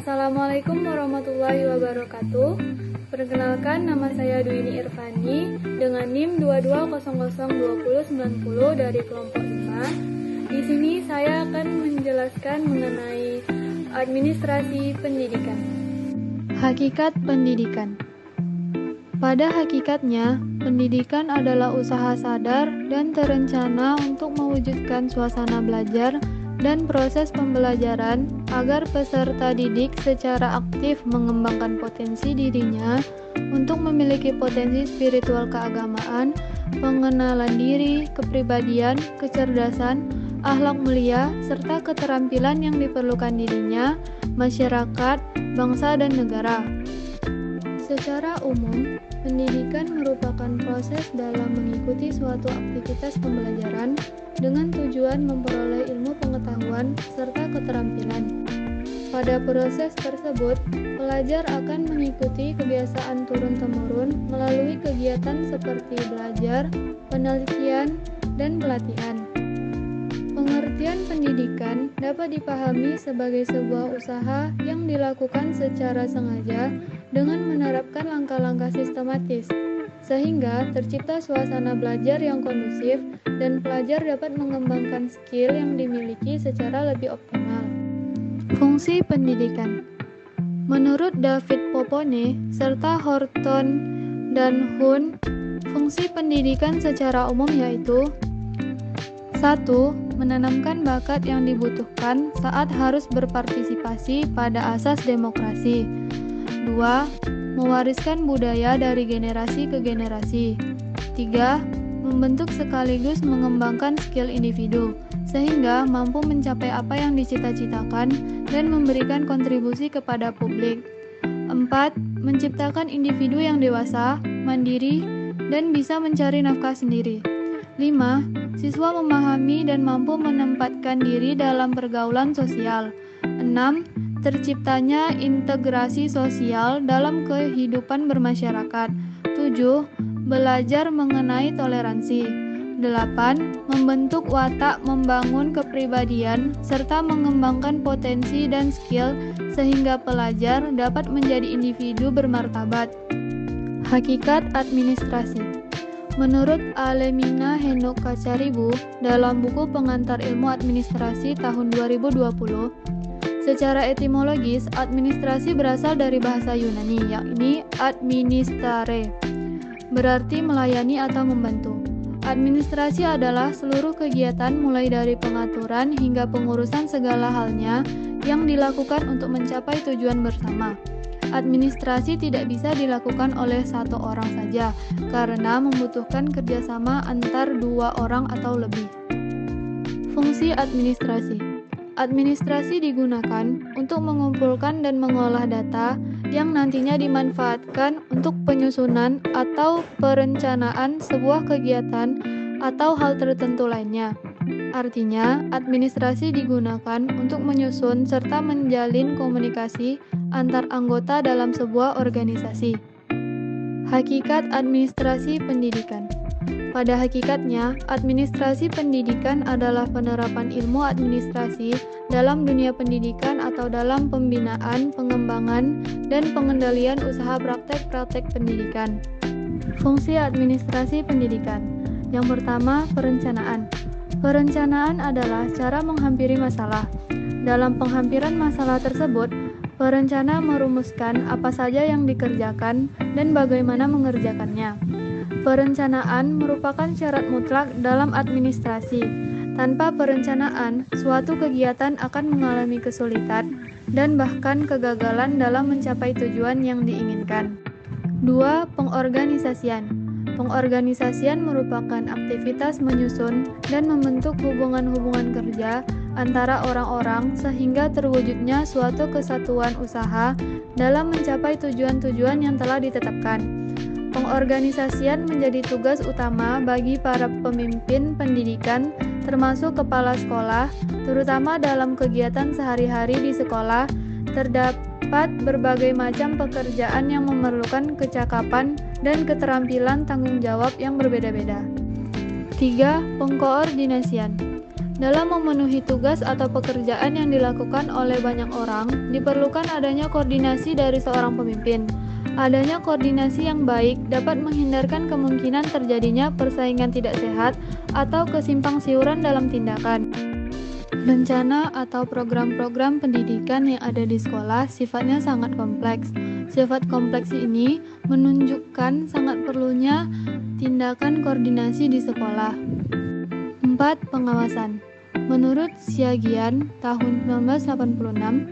Assalamualaikum warahmatullahi wabarakatuh. Perkenalkan, nama saya Duini Irfani dengan NIM 22002090 dari kelompok 5. Di sini saya akan menjelaskan mengenai administrasi pendidikan. Hakikat pendidikan. Pada hakikatnya, pendidikan adalah usaha sadar dan terencana untuk mewujudkan suasana belajar dan proses pembelajaran agar peserta didik secara aktif mengembangkan potensi dirinya untuk memiliki potensi spiritual keagamaan, pengenalan diri, kepribadian, kecerdasan, akhlak mulia, serta keterampilan yang diperlukan dirinya, masyarakat, bangsa, dan negara. Secara umum, pendidikan merupakan proses dalam mengikuti suatu aktivitas pembelajaran dengan tujuan memperoleh ilmu pengetahuan serta keterampilan. Pada proses tersebut, pelajar akan mengikuti kebiasaan turun-temurun melalui kegiatan seperti belajar, penelitian, dan pelatihan. Pengertian pendidikan dapat dipahami sebagai sebuah usaha yang dilakukan secara sengaja dengan menerapkan langkah-langkah sistematis, sehingga tercipta suasana belajar yang kondusif dan pelajar dapat mengembangkan skill yang dimiliki secara lebih optimal. Fungsi pendidikan. Menurut David Popone serta Horton dan Hun, fungsi pendidikan secara umum yaitu 1. Menanamkan bakat yang dibutuhkan saat harus berpartisipasi pada asas demokrasi. 2. Mewariskan budaya dari generasi ke generasi. 3. Membentuk sekaligus mengembangkan skill individu, sehingga mampu mencapai apa yang dicita-citakan dan memberikan kontribusi kepada publik. 4. Menciptakan individu yang dewasa, mandiri, dan bisa mencari nafkah sendiri. 5. Siswa memahami dan mampu menempatkan diri dalam pergaulan sosial. 6. Terciptanya integrasi sosial dalam kehidupan bermasyarakat. 7. Belajar mengenai toleransi. 8. Membentuk watak, membangun kepribadian, serta mengembangkan potensi dan skill sehingga pelajar dapat menjadi individu bermartabat. Hakikat administrasi. Menurut Alemina Henok Kacaribu dalam buku Pengantar Ilmu Administrasi tahun 2020, secara etimologis, administrasi berasal dari bahasa Yunani, yakni administare, berarti melayani atau membantu. Administrasi adalah seluruh kegiatan mulai dari pengaturan hingga pengurusan segala halnya yang dilakukan untuk mencapai tujuan bersama. Administrasi tidak bisa dilakukan oleh satu orang saja, karena membutuhkan kerjasama antar dua orang atau lebih. Fungsi administrasi. Administrasi digunakan untuk mengumpulkan dan mengolah data yang nantinya dimanfaatkan untuk penyusunan atau perencanaan sebuah kegiatan atau hal tertentu lainnya. Artinya, administrasi digunakan untuk menyusun serta menjalin komunikasi antar anggota dalam sebuah organisasi. Hakikat administrasi pendidikan. Pada hakikatnya, administrasi pendidikan adalah penerapan ilmu administrasi dalam dunia pendidikan atau dalam pembinaan, pengembangan, dan pengendalian usaha praktek-praktek pendidikan. Fungsi administrasi pendidikan. Yang pertama, perencanaan. Perencanaan adalah cara menghampiri masalah. Dalam penghampiran masalah tersebut, perencana merumuskan apa saja yang dikerjakan dan bagaimana mengerjakannya. Perencanaan merupakan syarat mutlak dalam administrasi. Tanpa perencanaan, suatu kegiatan akan mengalami kesulitan dan bahkan kegagalan dalam mencapai tujuan yang diinginkan. 2. Pengorganisasian. Pengorganisasian merupakan aktivitas menyusun dan membentuk hubungan-hubungan kerja antara orang-orang sehingga terwujudnya suatu kesatuan usaha dalam mencapai tujuan-tujuan yang telah ditetapkan. Pengorganisasian menjadi tugas utama bagi para pemimpin pendidikan, termasuk kepala sekolah, terutama dalam kegiatan sehari-hari di sekolah. Terdapat berbagai macam pekerjaan yang memerlukan kecakapan dan keterampilan tanggung jawab yang berbeda-beda. 3. Pengkoordinasian. Dalam memenuhi tugas atau pekerjaan yang dilakukan oleh banyak orang, diperlukan adanya koordinasi dari seorang pemimpin. Adanya koordinasi yang baik dapat menghindarkan kemungkinan terjadinya persaingan tidak sehat atau kesimpang siuran dalam tindakan. Rencana atau program-program pendidikan yang ada di sekolah sifatnya sangat kompleks. Sifat kompleks ini menunjukkan sangat perlunya tindakan koordinasi di sekolah. 4. Pengawasan. Menurut Siagian tahun 1986,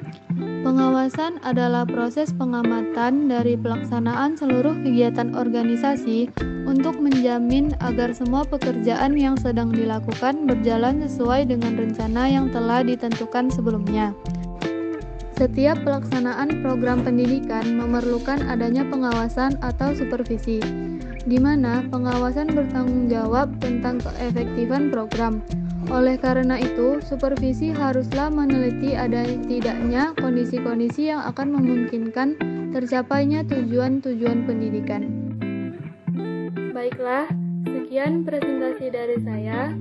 pengawasan adalah proses pengamatan dari pelaksanaan seluruh kegiatan organisasi untuk menjamin agar semua pekerjaan yang sedang dilakukan berjalan sesuai dengan rencana yang telah ditentukan sebelumnya. Setiap pelaksanaan program pendidikan memerlukan adanya pengawasan atau supervisi, di mana pengawasan bertanggung jawab tentang keefektifan program. Oleh karena itu, supervisi haruslah meneliti ada tidaknya kondisi-kondisi yang akan memungkinkan tercapainya tujuan-tujuan pendidikan. Baiklah, sekian presentasi dari saya.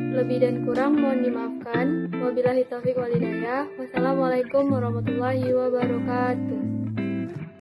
Lebih dan kurang mohon dimaafkan. Wabillahi taufiq wal hidayah. Wassalamualaikum warahmatullahi wabarakatuh.